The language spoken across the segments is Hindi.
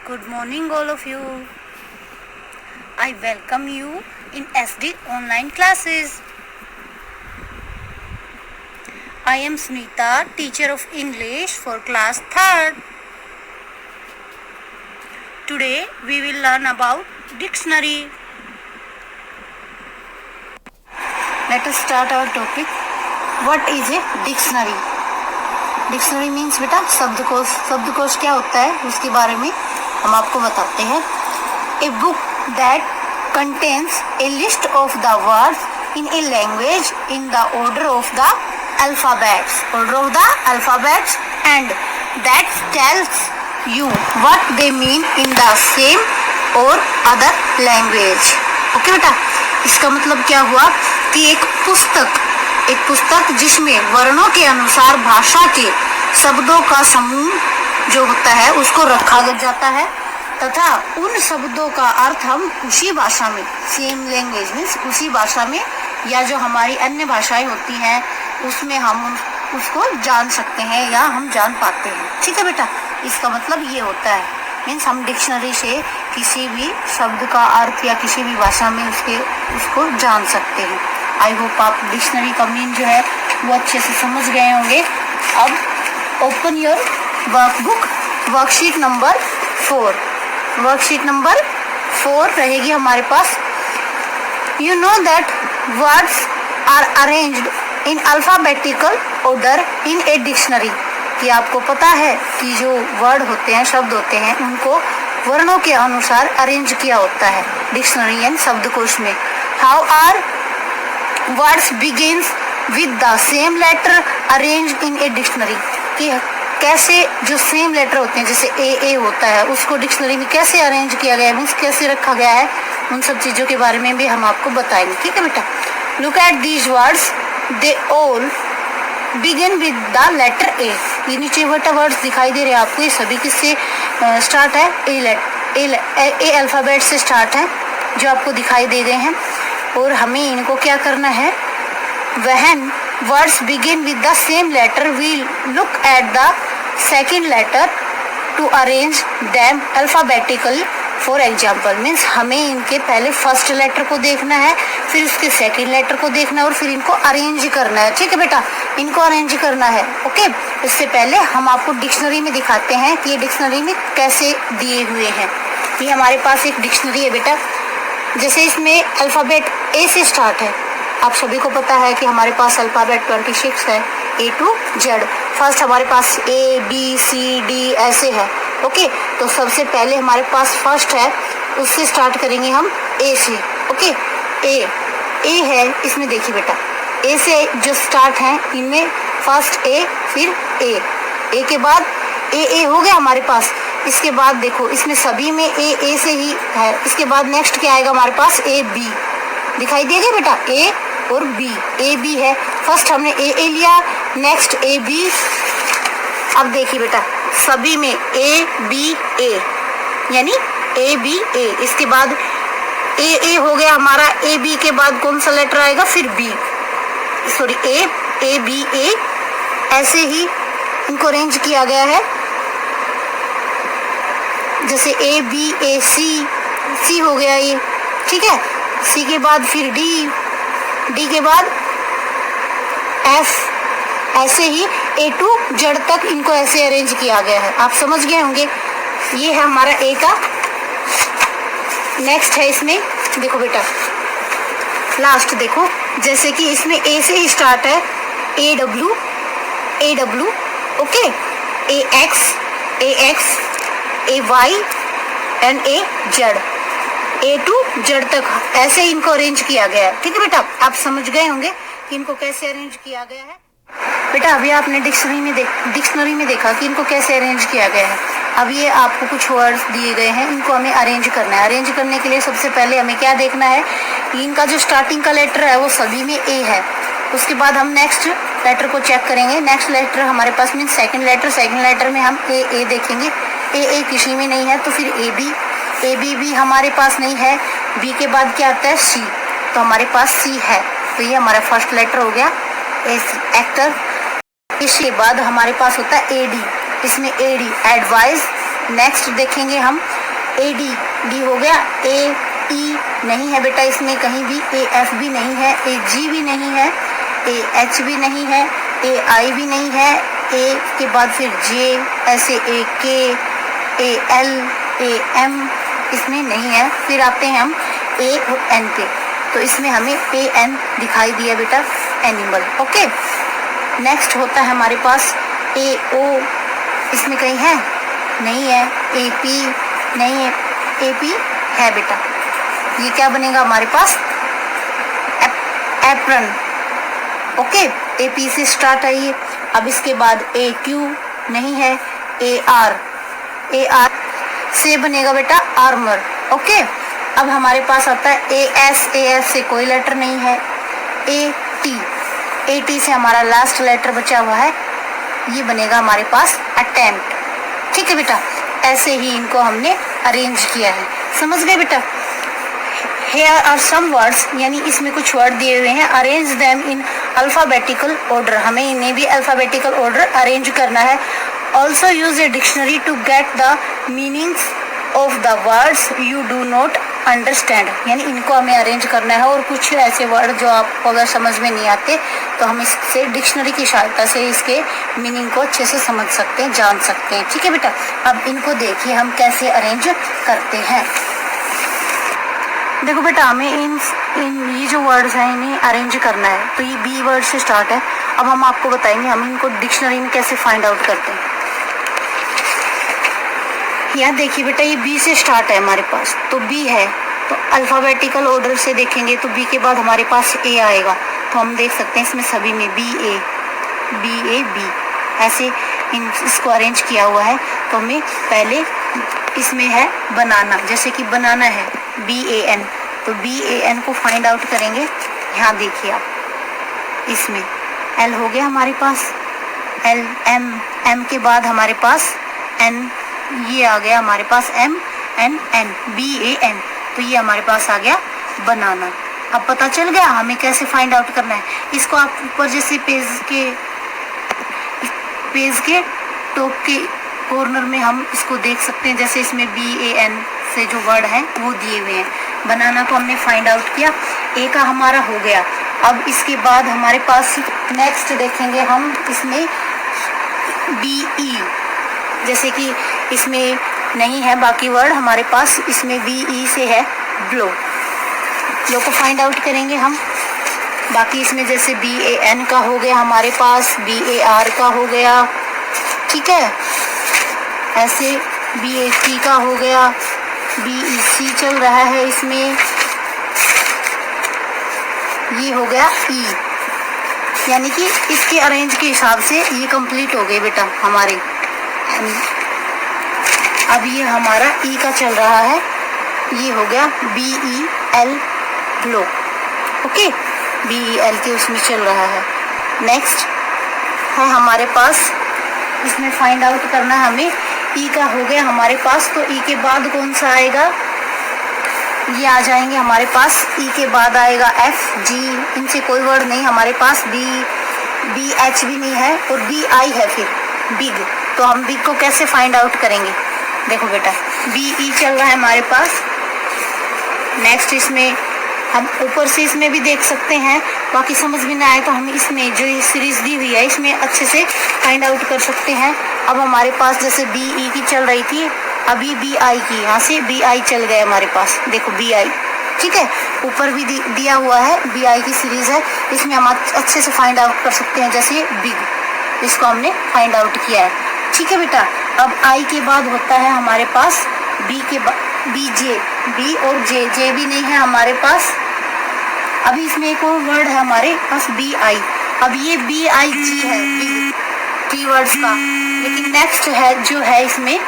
Good morning, all of you. I welcome you in SD online classes. I am Sunita, teacher of English for class 3rd. Today we will learn about dictionary. Let us start our topic. What is a dictionary? Dictionary means बेटा शब्दकोश। शब्दकोश क्या होता है उसके बारे में हम आपको बताते हैं। A book that contains A list of the words in a language in the order of the alphabets and that tells you what they mean in the same और अदर लैंग्वेज। ओके बेटा, इसका मतलब क्या हुआ कि एक पुस्तक जिसमें वर्णों के अनुसार भाषा के शब्दों का समूह जो होता है उसको रखा जाता है तथा उन शब्दों का अर्थ हम उसी भाषा में, सेम लैंग्वेज में, उसी भाषा में या जो हमारी अन्य भाषाएं होती हैं उसमें हम उसको जान सकते हैं या हम जान पाते हैं। ठीक है बेटा, इसका मतलब ये होता है। मीन्स हम डिक्शनरी से किसी भी शब्द का अर्थ या किसी भी भाषा में उसको जान सकते हैं। आई होप आप डिक्शनरी का मीन जो है वो अच्छे से समझ गए होंगे। अब open your workbook, worksheet number 4। Worksheet number 4 रहेगी हमारे पास। You know that words are arranged in alphabetical order in a dictionary. कि आपको पता है कि जो वर्ड होते हैं, शब्द होते हैं, उनको वर्णों के अनुसार अरेंज किया होता है डिक्शनरी यानी शब्दकोश में। How are words begins with the same letter arrange in a dictionary. कि कैसे जो सेम लेटर होते हैं जैसे ए होता है उसको डिक्शनरी में कैसे अरेंज किया गया है, मीन्स कैसे रखा गया है, उन सब चीज़ों के बारे में भी हम आपको बताएंगे। ठीक है बेटा, look at these words, they all begin with the letter A. ये नीचे बेटा वर्ड्स दिखाई दे रहे हैं आपको, ये सभी किससे स्टार्ट है? ए अल्फ़ाबेट से स्टार्ट है जो आपको दिखाई दे गए हैं। और हमें इनको क्या करना है? When words begin with the same letter, we look at the second letter to arrange them alphabetically. For example, means हमें इनके पहले फर्स्ट लेटर को देखना है, फिर उसके सेकंड लेटर को देखना है और फिर इनको अरेंज करना है। ठीक है बेटा, इनको अरेंज करना है। ओके, इससे पहले हम आपको डिक्शनरी में दिखाते हैं कि ये डिक्शनरी में कैसे दिए हुए हैं। ये हमारे पास एक डिक्शनरी है बेटा। जैसे इसमें अल्फ़ाबेट ए से स्टार्ट है। आप सभी को पता है कि हमारे पास अल्फ़ाबेट 26 है, A to Z। फर्स्ट हमारे पास A B C D ऐसे है। ओके, तो सबसे पहले हमारे पास फर्स्ट है, उससे स्टार्ट करेंगे हम A से। ओके, A है, इसमें देखिए बेटा A से जो स्टार्ट है इनमें फर्स्ट A फिर A के बाद A हो गया हमारे पास। इसके बाद देखो इसमें सभी में A से ही है। इसके बाद नेक्स्ट क्या आएगा हमारे पास? A B दिखाई देगा बेटा, A और A B है। फर्स्ट हमने A लिया, नेक्स्ट A B। अब देखिए बेटा सभी में A B A यानी A B A। इसके बाद A हो गया हमारा। A B के बाद कौन सा लेटर आएगा? फिर B, sorry A B A। ऐसे ही इनको अरेंज किया गया है। जैसे A B A C हो गया ये। ठीक है, C के बाद फिर D के बाद F। ऐसे ही A to Z तक इनको ऐसे अरेंज किया गया है। आप समझ गए होंगे। ये है हमारा A का। नेक्स्ट है इसमें देखो बेटा लास्ट देखो, जैसे कि इसमें A से ही स्टार्ट है, A W okay, A X A Y and A Z। A to Z तक ऐसे इनको अरेंज किया गया है। ठीक है बेटा, आप समझ गए होंगे कि इनको कैसे अरेंज किया गया है। बेटा अभी आपने डिक्शनरी में देखा कि इनको कैसे अरेंज किया गया है। अब ये आपको कुछ वर्ड्स दिए गए हैं, इनको हमें अरेंज करना है। अरेंज करने के लिए सबसे पहले हमें क्या देखना है कि इनका जो स्टार्टिंग का लेटर है वो सभी में A है। उसके बाद हम नेक्स्ट लेटर को चेक करेंगे। नेक्स्ट लेटर हमारे पास मीन सेकंड लेटर में हम A देखेंगे। A किसी में नहीं है तो फिर A B भी हमारे पास नहीं है। B के बाद क्या आता है? C, तो हमारे पास C है। तो ये हमारा फर्स्ट लेटर हो गया एक्टर। इसके बाद हमारे पास होता है AD, इसमें AD एडवाइस। नेक्स्ट देखेंगे हम AD, D हो गया, AE नहीं है बेटा इसमें कहीं भी, AF भी नहीं है, AG भी नहीं है, AH भी नहीं है, AI भी नहीं है, A के बाद फिर J, ऐसे AK, AL, AM इसमें नहीं है। फिर आते हैं हम A और N पे, तो इसमें हमें AN दिखाई दिया बेटा, एनिमल। ओके, नेक्स्ट होता है हमारे पास AO, इसमें कहीं है नहीं है, AP नहीं है, AP है बेटा, ये क्या बनेगा हमारे पास, एप्रन। ओके, AP से स्टार्ट आई। अब इसके बाद AQ नहीं है, AR से बनेगा बेटा आर्मर। ओके, अब हमारे पास आता है AS से कोई लेटर नहीं है, AT से हमारा लास्ट लेटर बचा हुआ है, ये बनेगा हमारे पास अटेम्प्ट। ठीक है बेटा, ऐसे ही इनको हमने अरेंज किया है, समझ गए बेटा। Here are some words, यानी इसमें कुछ वर्ड दिए हुए हैं, arrange them in alphabetical order, हमें इन्हें भी अल्फाबेटिकल ऑर्डर अरेंज करना है। Also use a dictionary to get the meanings of the words you do not understand, यानी इनको हमें अरेंज करना है, और कुछ ऐसे वर्ड जो आपको अगर समझ में नहीं आते तो हम इससे डिक्शनरी की सहायता से इसके मीनिंग को अच्छे से समझ सकते हैं, जान सकते हैं। ठीक है बेटा, अब इनको देखिए हम कैसे अरेंज करते हैं। देखो बेटा, हमें इन ये जो वर्ड्स हैं इन्हें अरेंज करना है, तो ये बी वर्ड से स्टार्ट है। अब हम आपको बताएंगे हम इनको डिक्शनरी में कैसे फाइंड आउट करते हैं। यहाँ देखिए बेटा, ये बी से स्टार्ट है हमारे पास, तो बी है, तो अल्फ़ाबेटिकल ऑर्डर से देखेंगे तो बी के बाद हमारे पास ए आएगा, तो हम देख सकते हैं इसमें सभी में बी ऐसे इसको अरेंज किया हुआ है। तो हमें पहले इसमें है बनाना, जैसे कि बनाना है BAN, तो BAN को फाइंड आउट करेंगे। यहाँ देखिए आप, इसमें L हो गया हमारे पास, M के बाद हमारे पास N, ये आ गया हमारे पास MNN, BAN, तो ये हमारे पास आ गया बनाना। अब पता चल गया हमें कैसे फाइंड आउट करना है। इसको आप ऊपर जैसे पेज के टॉप के कॉर्नर में हम इसको देख सकते हैं, जैसे इसमें BAN से जो वर्ड है वो दिए हुए हैं। बनाना को हमने फाइंड आउट किया, ए का हमारा हो गया। अब इसके बाद हमारे पास नेक्स्ट देखेंगे हम, इसमें BE, जैसे कि इसमें नहीं है बाकी वर्ड हमारे पास, इसमें BE से है ब्लो को फाइंड आउट करेंगे हम। बाकी इसमें जैसे BAN का हो गया हमारे पास, BAR का हो गया, ठीक है, ऐसे BAC का हो गया, BEC चल रहा है, इसमें ये हो गया E, यानी कि इसके अरेंज के हिसाब से ये कंप्लीट हो गए बेटा हमारे। अब ये हमारा E का चल रहा है, ये हो गया BEL ब्लो। ओके, BEL के उसमें चल रहा है। नेक्स्ट है हमारे पास, इसमें फाइंड आउट करना है हमें, E का हो गया हमारे पास, तो E के बाद कौन सा आएगा, ये आ जाएंगे हमारे पास। E के बाद आएगा F, G, इनसे कोई वर्ड नहीं हमारे पास, BH भी नहीं है, और BI है फिर बिग। तो हम बिग को कैसे फाइंड आउट करेंगे, देखो बेटा, BE चल रहा है हमारे पास। नेक्स्ट इसमें हम ऊपर से इसमें भी देख सकते हैं, बाकी समझ में ना आए तो हम इसमें जो ये सीरीज दी हुई है इसमें अच्छे से फाइंड आउट कर सकते हैं। अब हमारे पास जैसे BE की चल रही थी, अभी BI की, यहाँ से BI चल गए हमारे पास, देखो BI, ठीक है, ऊपर भी दिया हुआ है, BI की सीरीज है, इसमें हम अच्छे से फाइंड आउट कर सकते हैं। जैसे बिग, इसको हमने फाइंड आउट किया है, ठीक है बेटा। अब I के बाद होता है हमारे पास B के बाद BJ, B और J भी नहीं है हमारे पास। अभी इसमें एक और वर्ड है हमारे पास BI, अब ये BIG है बिग कीवर्ड्स का, लेकिन नेक्स्ट है जो है इसमें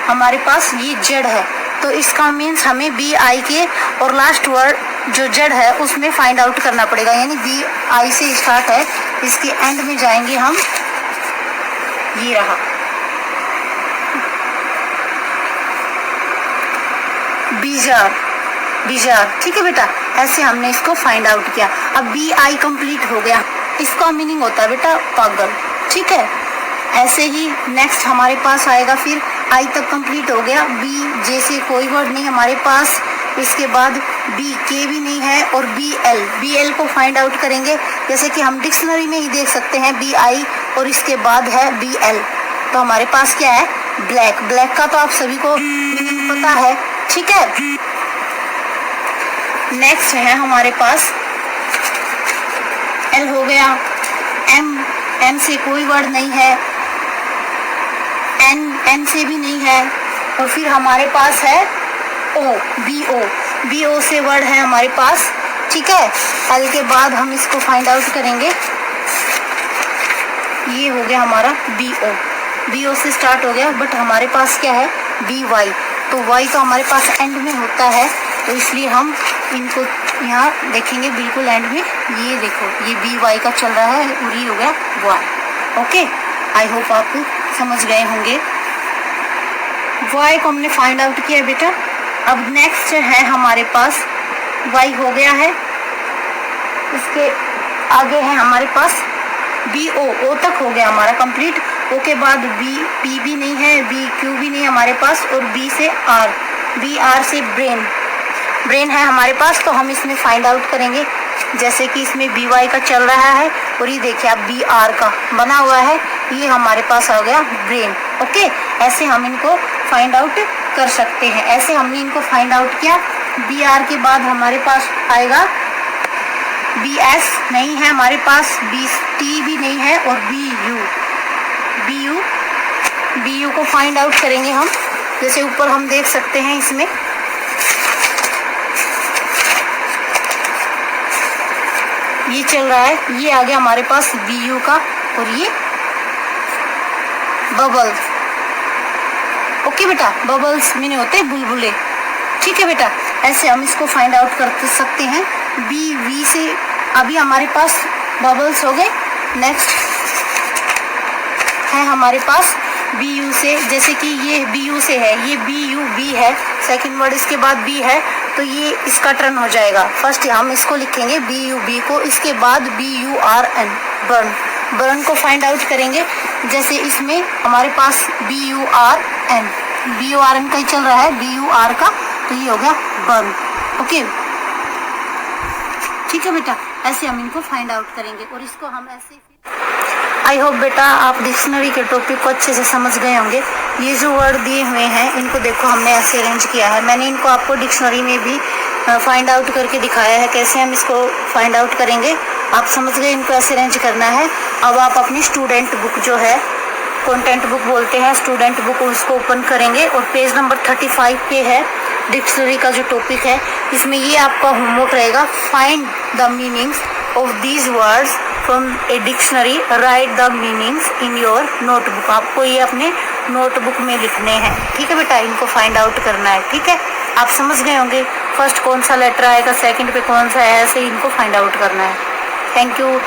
हमारे पास ये जेड है, तो इसका मीन्स हमें BI के और लास्ट वर्ड जो जेड है उसमें फाइंड आउट करना पड़ेगा, यानी BI से स्टार्ट है, इसके एंड में जाएंगे हम, ये रहा बीजार, ठीक है बेटा, ऐसे हमने इसको फाइंड आउट किया। अब BI कंप्लीट हो गया, इसका मीनिंग होता है बेटा पागल, ठीक है। ऐसे ही नेक्स्ट हमारे पास आएगा फिर आई तक कंप्लीट हो गया। बी जे से कोई वर्ड नहीं हमारे पास, इसके बाद बी के भी नहीं है, और बी एल को फाइंड आउट करेंगे जैसे कि हम डिक्शनरी में ही देख सकते हैं, बी आई और इसके बाद है बी एल। तो हमारे पास क्या है, ब्लैक। ब्लैक का तो आप सभी को मीनिंग पता है, ठीक है। नेक्स्ट है हमारे पास एल हो गया, एम से कोई वर्ड नहीं है, एन से भी नहीं है, और फिर हमारे पास है ओ, बी ओ से वर्ड है हमारे पास, ठीक है। एल के बाद हम इसको फाइंड आउट करेंगे, ये हो गया हमारा बी ओ से स्टार्ट हो गया, बट हमारे पास क्या है, बी वाई। तो वाई तो हमारे पास एंड में होता है, तो इसलिए हम इनको यहाँ देखेंगे बिल्कुल एंड में। ये देखो, ये बी वाई का चल रहा है और ये हो गया वाई। ओके, आई होप आप समझ गए होंगे। वाई को हमने फाइंड आउट किया बेटा। अब नेक्स्ट है हमारे पास वाई हो गया है, इसके आगे है हमारे पास बी ओ तक हो गया हमारा कंप्लीट। ओ के बाद बी भी नहीं है, बी क्यू भी नहीं हमारे पास, और बी से आर, बी आर से ब्रेन है हमारे पास। तो हम इसमें फाइंड आउट करेंगे जैसे कि इसमें बी वाई का चल रहा है, और ये देखिए आप बी आर का बना हुआ है, ये हमारे पास आ गया ब्रेन। ओके, ऐसे हम इनको फाइंड आउट कर सकते हैं। ऐसे हमने इनको फाइंड आउट किया। बी आर के बाद हमारे पास आएगा बी एस नहीं है हमारे पास, बी टी भी नहीं है, और बी यू को फाइंड आउट करेंगे हम, जैसे ऊपर हम देख सकते हैं इसमें ये चल रहा है, ये आ गया हमारे पास बी यू का, और ये बबल्स। ओके बेटा, बबल्स मीन होते हैं बुलबुले, ठीक है बेटा। ऐसे हम इसको फाइंड आउट कर सकते हैं। बी वी से अभी हमारे पास बबल्स हो गए। नेक्स्ट है हमारे पास बी यू से, जैसे कि ये बी यू से है, ये बी है, सेकंड वर्ड इसके बाद बी है, तो ये इसका टर्न हो जाएगा। फर्स्ट हम इसको लिखेंगे बी को, इसके बाद BURN, बर्न को फाइंड आउट करेंगे। जैसे इसमें हमारे पास BURN का ही चल रहा है, BUR का, तो ये हो गया बर्न। ओके, ठीक है बेटा, ऐसे हम इनको फाइंड आउट करेंगे, और इसको हम ऐसे। आई होप बेटा आप डिक्शनरी के टॉपिक को अच्छे से समझ गए होंगे। ये जो वर्ड दिए हुए हैं इनको देखो हमने ऐसे अरेंज किया है। मैंने इनको आपको डिक्शनरी में भी फाइंड आउट करके दिखाया है कैसे हम इसको फाइंड आउट करेंगे। आप समझ गए इनको ऐसे अरेंज करना है। अब आप अपनी स्टूडेंट बुक जो है, कंटेंट बुक बोलते हैं, स्टूडेंट बुक, उसको ओपन करेंगे, और पेज नंबर 35 पे है डिक्शनरी का जो टॉपिक है। इसमें ये आपका होमवर्क रहेगा, find the meanings of these words from a dictionary, right the meanings in your notebook. आपको ये अपने नोटबुक में लिखने हैं, ठीक है बेटा, इनको फाइंड आउट करना है, ठीक है। आप समझ गए होंगे फर्स्ट कौन सा लेटर आएगा, सेकंड पे कौन सा है, ऐसे इनको फाइंड आउट करना है। Thank you.